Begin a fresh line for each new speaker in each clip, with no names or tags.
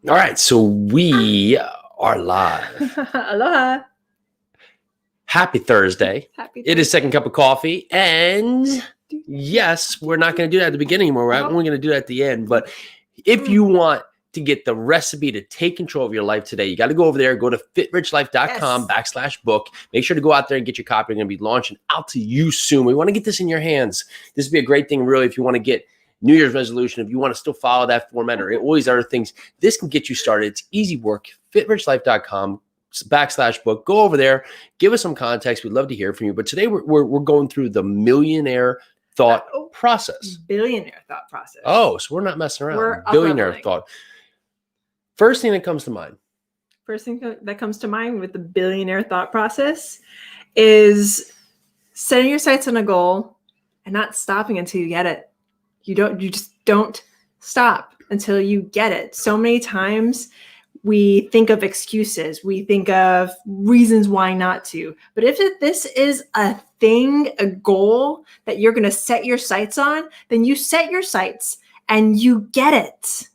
All right, so we are live.
Aloha.
Happy Thursday.
Happy
It is second cup of coffee. And yes, we're not going to do that at the beginning anymore. We're only going to do that at the end. But if you want to get the recipe to take control of your life today, you got to go over there, go to fitrichlife.com/book. Make sure to go out there and get your copy. We're going to be launching out to you soon. We want to get this in your hands. This would be a great thing, really, if you want to get New Year's resolution, if you want to still follow that format or all these other things, this can get you started. It's easy work. fitrichlife.com/book. Go over there, give us some context. We'd love to hear from you. But today we're going through the millionaire thought process.
Billionaire thought process.
Oh, so we're not messing around.
We're
Billionaire
up-leveling.
thought. First thing that comes to mind.
First thing that comes to mind with the billionaire thought process is setting your sights on a goal and not stopping until you get it. You just don't stop until you get it. So many times we think of excuses, we think of reasons why not to. But if this is a thing, a goal that you're going to set your sights on, then you set your sights and you get it.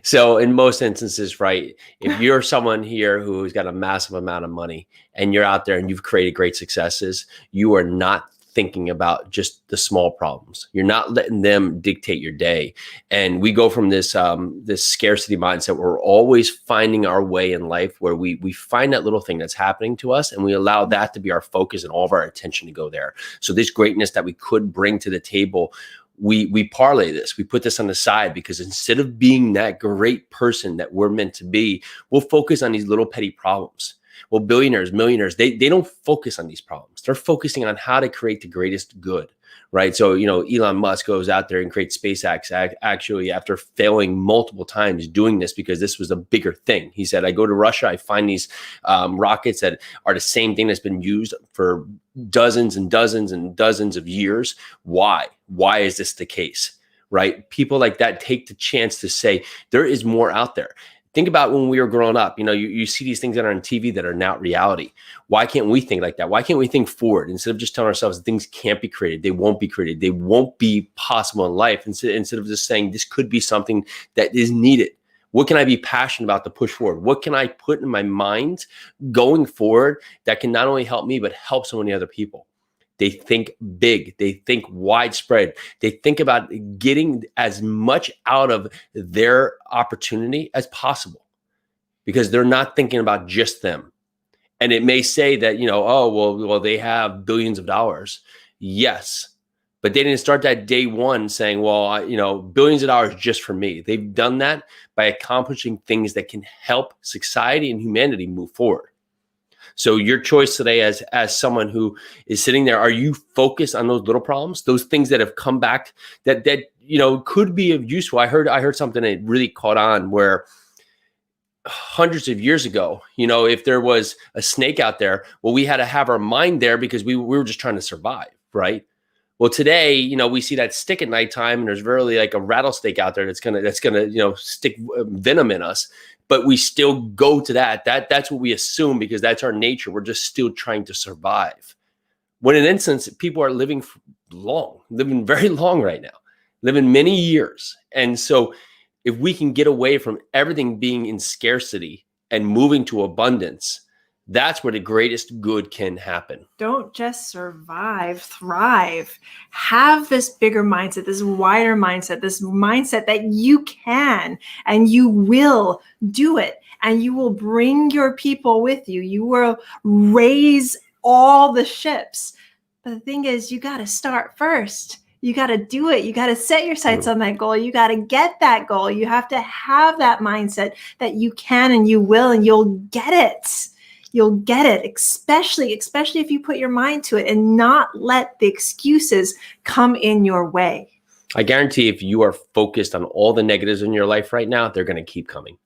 So in most instances, right, if you're someone here who's got a massive amount of money and you're out there and you've created great successes, you are not thinking about just the small problems. You're not letting them dictate your day. And we go from this this scarcity mindset where we're always finding our way in life, where we find that little thing that's happening to us and we allow that to be our focus and all of our attention to go there. So this greatness that we could bring to the table, we parlay this, we put this on the side, because instead of being that great person that we're meant to be, we'll focus on these little petty problems. Well, billionaires, millionaires, they don't focus on these problems. They're focusing on how to create the greatest good, right? So, Elon Musk goes out there and creates SpaceX actually after failing multiple times doing this, because this was a bigger thing. He said, I go to Russia, I find these rockets that are the same thing that's been used for dozens and dozens and dozens of years. Why? Why is this the case, right? People like that take the chance to say, there is more out there. Think about when we were growing up, you see these things that are on TV that are now reality. Why can't we think like that? Why can't we think forward instead of just telling ourselves that things can't be created? They won't be created. They won't be possible in life. Instead of just saying this could be something that is needed. What can I be passionate about to push forward? What can I put in my mind going forward that can not only help me, but help so many other people? They think big. They think widespread. They think about getting as much out of their opportunity as possible, because they're not thinking about just them. And it may say that, well, they have billions of dollars. Yes. But they didn't start that day one saying, well, billions of dollars just for me. They've done that by accomplishing things that can help society and humanity move forward. So your choice today as someone who is sitting there, are you focused on those little problems, those things that have come back that could be useful? I heard something that really caught on, where hundreds of years ago, if there was a snake out there, well, we had to have our mind there because we were just trying to survive, right? Well, today, we see that stick at nighttime, and there's really like a rattlesnake out there that's gonna stick venom in us. But we still go to that. That's what we assume, because that's our nature. We're just still trying to survive. When in instance, people are living very long right now, living many years. And so if we can get away from everything being in scarcity and moving to abundance, that's where the greatest good can happen.
Don't just survive, thrive. Have this bigger mindset, this wider mindset, this mindset that you can and you will do it. And you will bring your people with you. You will raise all the ships. But the thing is, you got to start first. You got to do it. You got to set your sights on that goal. You got to get that goal. You have to have that mindset that you can and you will, and you'll get it. You'll get it, especially if you put your mind to it and not let the excuses come in your way.
I guarantee if you are focused on all the negatives in your life right now, they're going to keep coming.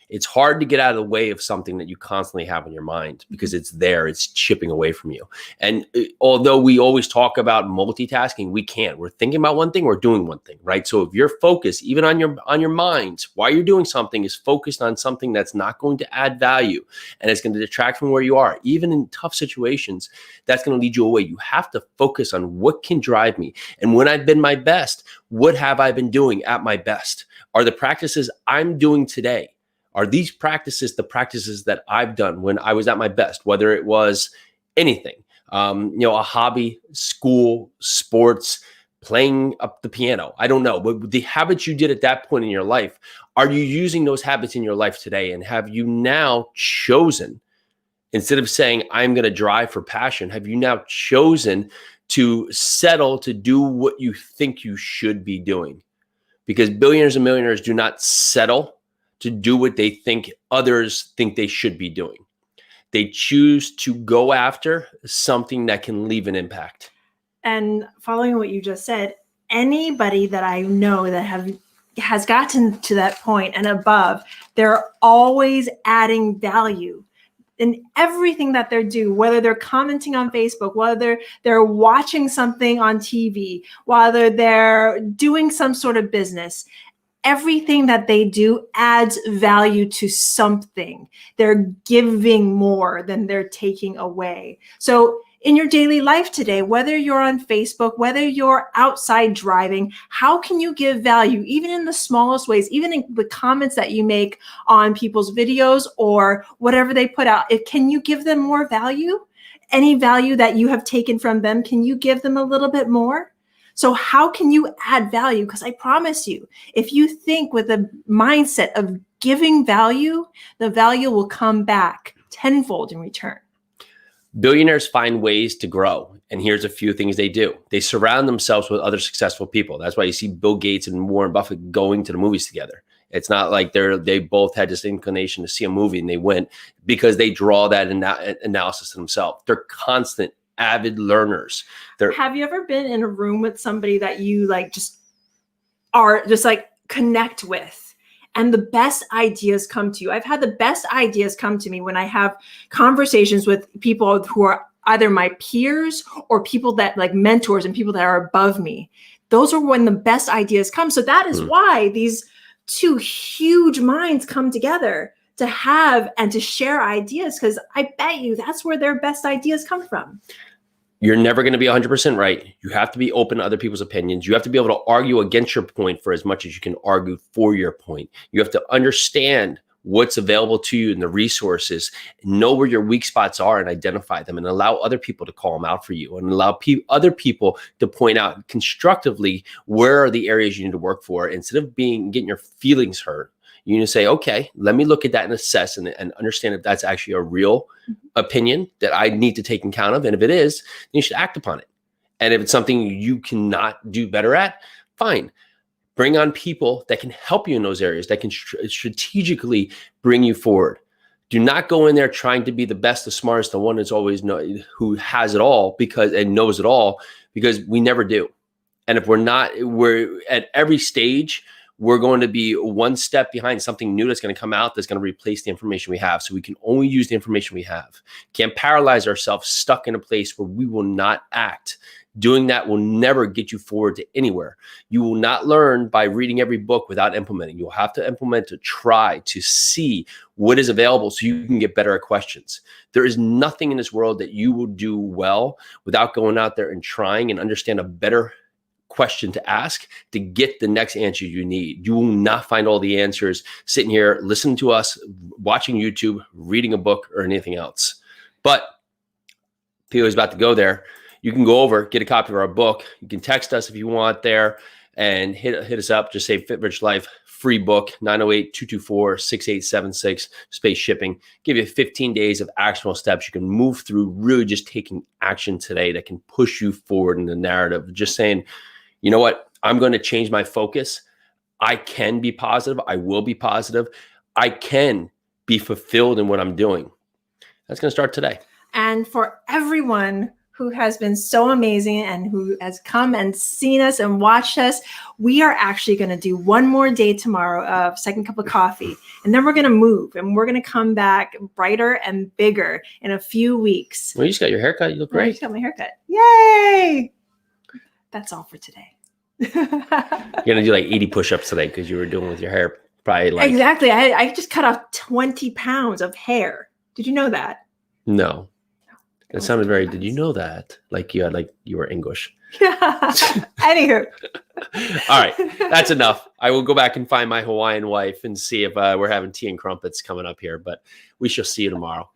It's hard to get out of the way of something that you constantly have in your mind, because it's there, it's chipping away from you. And although we always talk about multitasking, we can't. We're thinking about one thing, we're doing one thing, right? So if your focus, even on your mind, while you're doing something, is focused on something that's not going to add value and it's going to detract from where you are, even in tough situations, that's going to lead you away. You have to focus on what can drive me. And when I've been my best, what have I been doing at my best? Are the practices I'm doing today, are these practices the practices that I've done when I was at my best, whether it was anything, a hobby, school, sports, playing up the piano? I don't know. But the habits you did at that point in your life, are you using those habits in your life today? And have you now chosen, instead of saying, I'm going to drive for passion, have you now chosen to settle to do what you think you should be doing? Because billionaires and millionaires do not settle to do what they think others think they should be doing. They choose to go after something that can leave an impact.
And following what you just said, anybody that I know that has gotten to that point and above, they're always adding value in everything that they do, whether they're commenting on Facebook, whether they're watching something on TV, whether they're doing some sort of business. Everything that they do adds value to something. They're giving more than they're taking away. So in your daily life today, whether you're on Facebook, whether you're outside driving, how can you give value, even in the smallest ways, even in the comments that you make on people's videos or whatever they put out? Can you give them more value? Any value that you have taken from them, can you give them a little bit more? So how can you add value? Because I promise you, if you think with a mindset of giving value, the value will come back tenfold in return.
Billionaires find ways to grow. And here's a few things they do. They surround themselves with other successful people. That's why you see Bill Gates and Warren Buffett going to the movies together. It's not like they both had this inclination to see a movie and they went, because they draw that analysis to themselves. They're constant, avid learners.
Have you ever been in a room with somebody that you just connect with? And the best ideas come to you. I've had the best ideas come to me when I have conversations with people who are either my peers or people that like mentors and people that are above me. Those are when the best ideas come. So that is why these two huge minds come together to have and to share ideas, because I bet you that's where their best ideas come from.
You're never going to be 100% right. You have to be open to other people's opinions. You have to be able to argue against your point for as much as you can argue for your point. You have to understand what's available to you and the resources, know where your weak spots are and identify them, and allow other people to call them out for you, and allow other people to point out constructively where are the areas you need to work for. Instead of getting your feelings hurt, you need to say, okay, let me look at that and assess and understand if that's actually a real opinion that I need to take in account of. And if it is, then you should act upon it. And if it's something you cannot do better at, fine. Bring on people that can help you in those areas, that can strategically bring you forward. Do not go in there trying to be the best, the smartest, the one that's always who has it all and knows it all, because we never do. And if we're at every stage, we're going to be one step behind something new that's going to come out that's going to replace the information we have. So we can only use the information we have. Can't paralyze ourselves stuck in a place where we will not act. Doing that will never get you forward to anywhere. You will not learn by reading every book without implementing. You'll have to implement, to try to see what is available so you can get better at questions. There is nothing in this world that you will do well without going out there and trying and understand a better question to ask to get the next answer you need. You will not find all the answers sitting here, listening to us, watching YouTube, reading a book, or anything else. But Pili is about to go there. You can go over, get a copy of our book. You can text us if you want there and hit us up. Just say Fit Rich Life, free book, 908-224-6876, space shipping. Give you 15 days of actionable steps you can move through, really just taking action today that can push you forward in the narrative. Just saying, you know what? I'm going to change my focus. I can be positive. I will be positive. I can be fulfilled in what I'm doing. That's going to start today.
And for everyone who has been so amazing and who has come and seen us and watched us, we are actually going to do one more day tomorrow of Second Cup of Coffee. And then we're going to move and we're going to come back brighter and bigger in a few weeks.
Well, you just got your haircut. You look great.
I just got my haircut. Yay! That's all for today.
You're going to do like 80 push-ups today because you were doing with your hair. Probably like.
Exactly. I just cut off 20 pounds of hair. Did you know that?
No. It sounded very, did you know that? Like you were English.
Yeah. Anywho.
All right, that's enough. I will go back and find my Hawaiian wife and see if we're having tea and crumpets coming up here, but we shall see you tomorrow.